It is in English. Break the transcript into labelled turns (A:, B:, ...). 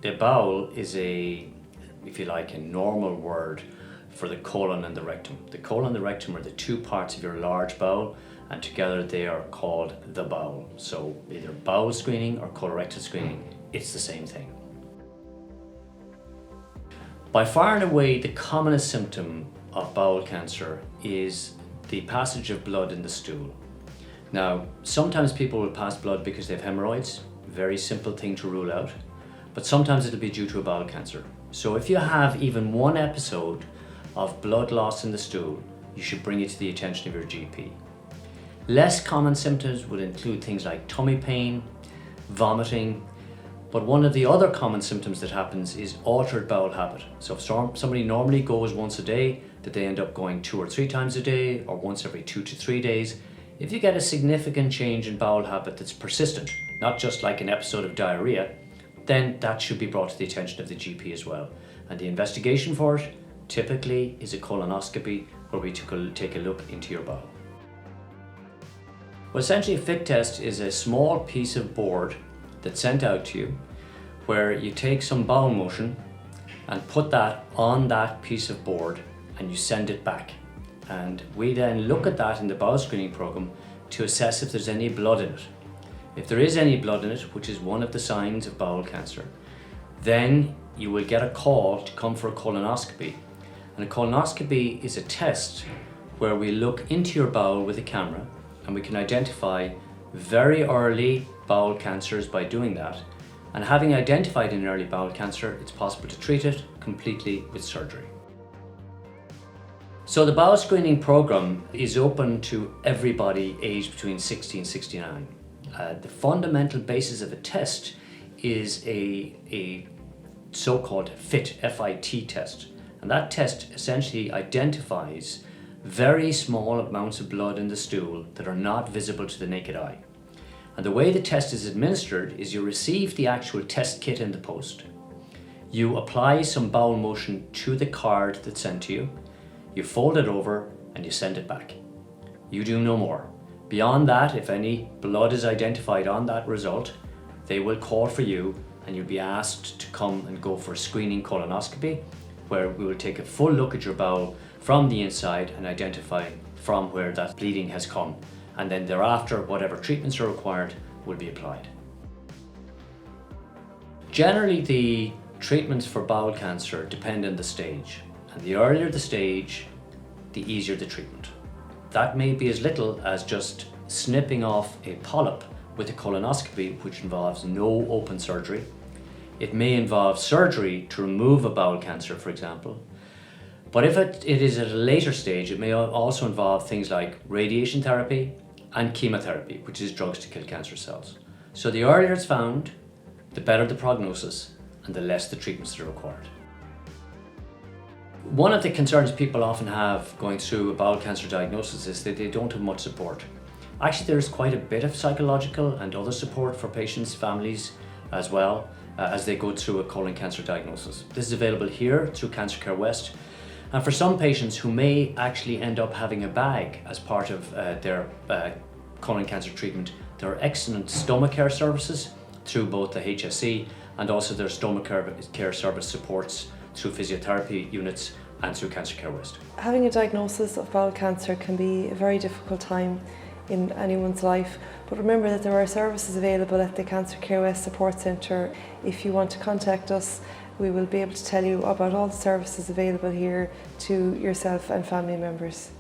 A: The bowel is if you like, a normal word for the colon and the rectum. The colon and the rectum are the two parts of your large bowel, and together they are called the bowel. So either bowel screening or colorectal screening, it's the same thing. By far and away, the commonest symptom of bowel cancer is the passage of blood in the stool. Now, sometimes people will pass blood because they have hemorrhoids, very simple thing to rule out, but sometimes it'll be due to a bowel cancer. So if you have even one episode of blood loss in the stool, you should bring it to the attention of your GP. Less common symptoms would include things like tummy pain, vomiting, but one of the other common symptoms that happens is altered bowel habit. So if somebody normally goes once a day, that they end up going 2 or 3 times a day, or once every 2 to 3 days. If you get a significant change in bowel habit that's persistent, not just like an episode of diarrhea, then that should be brought to the attention of the GP as well. And the investigation for it typically is a colonoscopy, where we take a look into your bowel. Well, essentially a fit test is a small piece of board that's sent out to you, where you take some bowel motion and put that on that piece of board and you send it back. And we then look at that in the bowel screening program to assess if there's any blood in it. If there is any blood in it, which is one of the signs of bowel cancer, then you will get a call to come for a colonoscopy. And a colonoscopy is a test where we look into your bowel with a camera, and we can identify very early bowel cancers by doing that. And having identified an early bowel cancer, it's possible to treat it completely with surgery. So the bowel screening program is open to everybody aged between 60 and 69. The fundamental basis of a test is a so-called FIT, F-I-T test. And that test essentially identifies very small amounts of blood in the stool that are not visible to the naked eye. And the way the test is administered is you receive the actual test kit in the post. You apply some bowel motion to the card that's sent to you. You fold it over and you send it back. You do no more. Beyond that, if any blood is identified on that result, they will call for you and you'll be asked to come and go for a screening colonoscopy, where we will take a full look at your bowel from the inside and identify from where that bleeding has come. And then thereafter, whatever treatments are required will be applied. Generally, the treatments for bowel cancer depend on the stage. And the earlier the stage, the easier the treatment. That may be as little as just snipping off a polyp with a colonoscopy, which involves no open surgery. It may involve surgery to remove a bowel cancer, for example. But if it is at a later stage, it may also involve things like radiation therapy and chemotherapy, which is drugs to kill cancer cells. So the earlier it's found, the better the prognosis and the less the treatments that are required. One of the concerns people often have going through a bowel cancer diagnosis is that they don't have much support. Actually, there's quite a bit of psychological and other support for patients, families as well, as they go through a colon cancer diagnosis. This is available here through Cancer Care West. And for some patients who may actually end up having a bag as part of their colon cancer treatment, there are excellent stomach care services through both the HSE and also their stomach care service supports through physiotherapy units and through Cancer Care West.
B: Having a diagnosis of bowel cancer can be a very difficult time in anyone's life, but remember that there are services available at the Cancer Care West Support Centre. If you want to contact us, we will be able to tell you about all the services available here to yourself and family members.